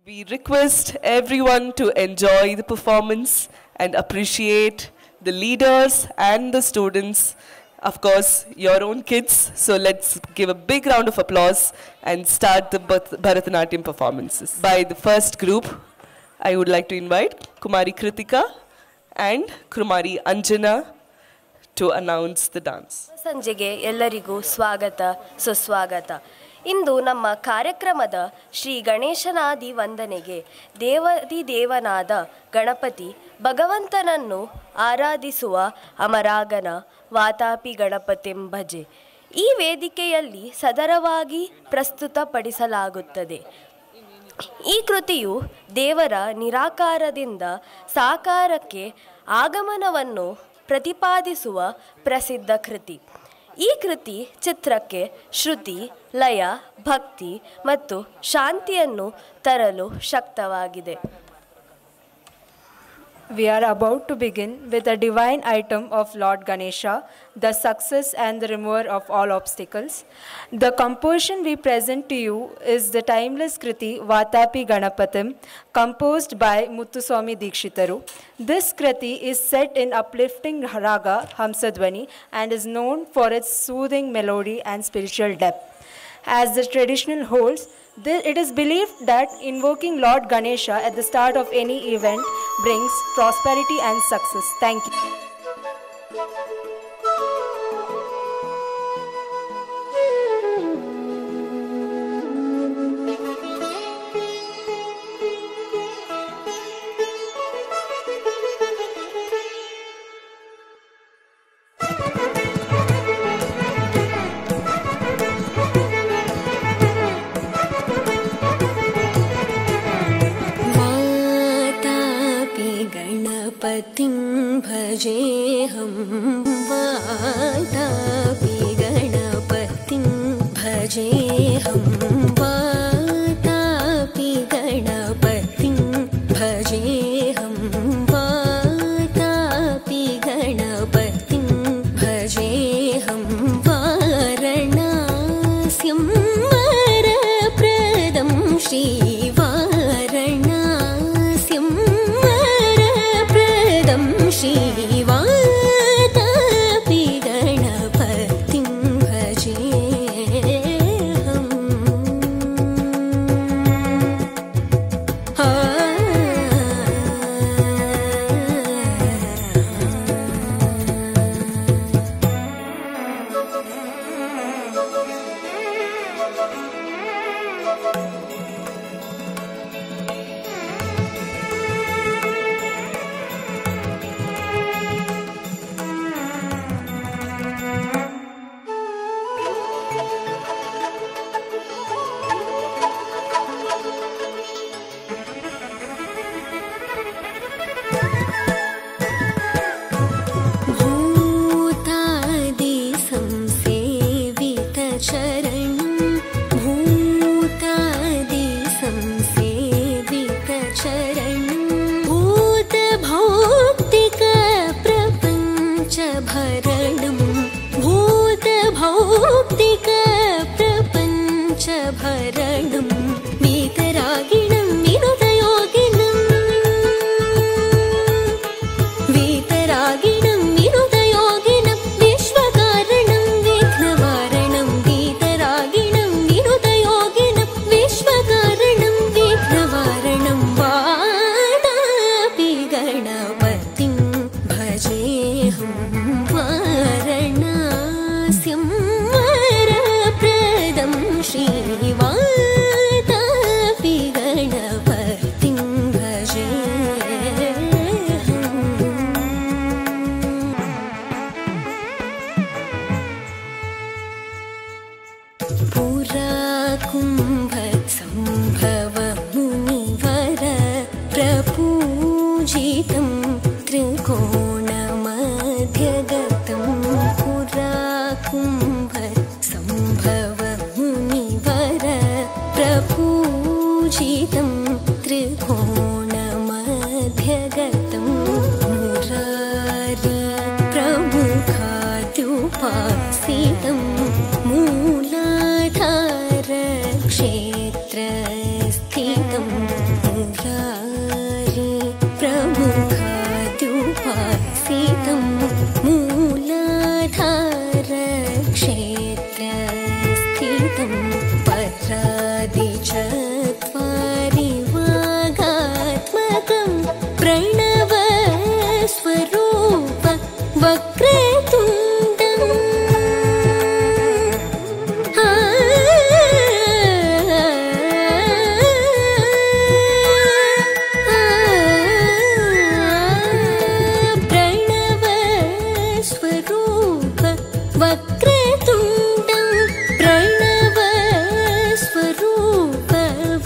We request everyone to enjoy the performance and appreciate the leaders and the students, of course, your own kids. So let's give a big round of applause and start the Bharatanatyam performances. By the first group, I would like to invite Kumari Kritika and Kumari Anjana to announce the dance. ಸಂಜೆಗೆ ಎಲ್ಲರಿಗೂ ಸ್ವಾಗತ ಸುಸ್ವಾಗತ. ಇಂದು ನಮ್ಮ ಕಾರ್ಯಕ್ರಮದ ಶ್ರೀ ಗಣೇಶನಾದಿ ವಂದನೆಗೆ ದೇವನಾದ ಗಣಪತಿ ಭಗವಂತನನ್ನು ಆರಾಧಿಸುವ ಅಮರಾಗನ ವಾತಾಪಿ ಗಣಪತಿಂ ಭಜೆ ಈ ವೇದಿಕೆಯಲ್ಲಿ ಸದರವಾಗಿ ಪ್ರಸ್ತುತಪಡಿಸಲಾಗುತ್ತದೆ. ಈ ಕೃತಿಯು ದೇವರ ನಿರಾಕಾರದಿಂದ ಸಾಕಾರಕ್ಕೆ ಆಗಮನವನ್ನು ಪ್ರತಿಪಾದಿಸುವ ಪ್ರಸಿದ್ಧ ಕೃತಿ. ಈ ಕೃತಿ ಚಿತ್ರಕ್ಕೆ ಶ್ರುತಿ, ಲಯ, ಭಕ್ತಿ ಮತ್ತು ಶಾಂತಿಯನ್ನು ತರಲು ಶಕ್ತವಾಗಿದೆ. We are about to begin with a divine item of Lord Ganesha, the success and the remover of all obstacles. The composition we present to you is the timeless Kriti Vatapi Ganapatim, composed by Muthuswami Dikshitaru. This Kriti is set in uplifting raga Hamsadvani and is known for its soothing melody and spiritual depth. As the tradition holds, it is believed that invoking Lord Ganesha at the start of any event brings prosperity and success. Thank you. गणपतिं भजेऽहं Vatapi गणपतिं भजेऽहं Vatapi गणपतिं भजेऽहं Vatapi गणपतिं भजेऽहं वारणास्यं वरप्रदं श्रीवारणास्यं श्रीवातापि गणपतिं भजेऽहम्. भरणं वीतरागिणं विनुतयोगिनं वीतरागिणं विनुतयोगिनं विश्वकारणं विघ्नवारणं वीतरागिणं विनुतयोगिनं विश्वकारणं विघ्नवारणं वातापि गणपतिं भजेऽहं वारणास्यं वरप्रदं श्रीवातापि गणपतिं भजेऽहम्. पुरा कुम्भसम्भव मुनिवर प्रपूजितं त्रिकोणमध्यगतं पुरा कुम्भसम्भव मुनिवर प्रपूजितं त्रिकोणमध्यगतं मुरारी प्रमुखाद्युपासितं मूलाधारक्षेत्रस्थितं मुरारी प्रमुखाद्युपासितं मूलाधारक्षेत्रस्थितं परादिचत्वारि वागात्मकं प्रणवस्वरूप वक्रतुण्डम् प्रणवस्वरूप वक्रतुण्डं प्रणवस्वरूप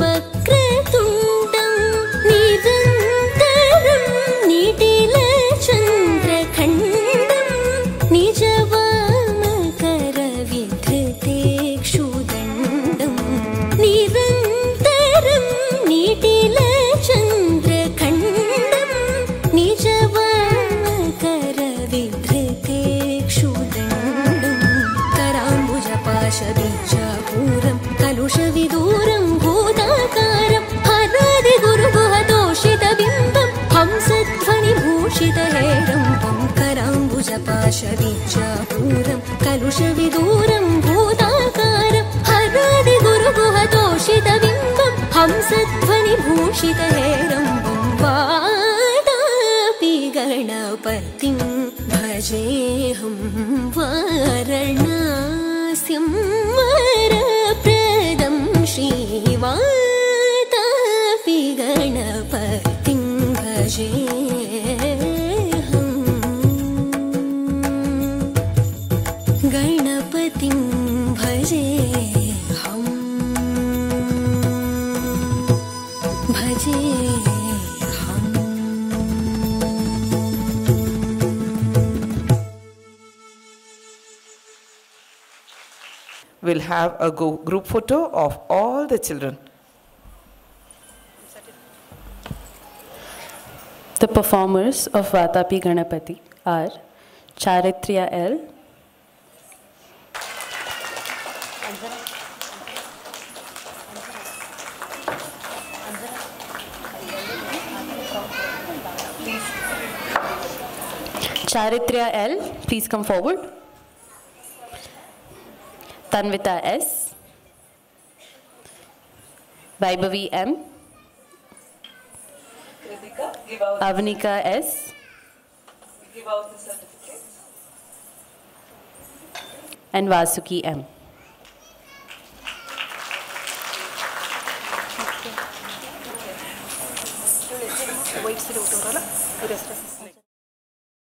वक्रतुण्डं निरन्तरं निटिलचन्द्रखण्डं निजवामकरविधृतेक्षुदण्डं निरन्तरं निटिलचन्द्रखण्डं निजवामकरविधृतेक्षुदण्डं कराम्बुजपाशबीजापूरं कलुषविदूरं भूताकारं हरादिगुरुगुहतोषितबिम्बं हंसध्वनिभूषितहेरम्बं कराम्बुजपाशबीजापूरं कलुषविदूरं भूताकारं हरादिगुरुगुहतोषितबिम्बं हंसध्वनिभूषितहेरम्बं वादापि गणपतिं भजेऽहं वारणास्यं वरप्रदं श्रीवातापि गणपतिं भजेऽहं गणपतिं भजेऽहं We'll have a group photo of all the children. The performers of Vatapi Ganapati are Charitriya L, Charitriya L, please come forward. Tanvita S, Vaibhavi M, Avanika S, Give out the certificates. and Vasuki M. White ಸೀರೆ ಉಟ್ಟವರಲ್ಲ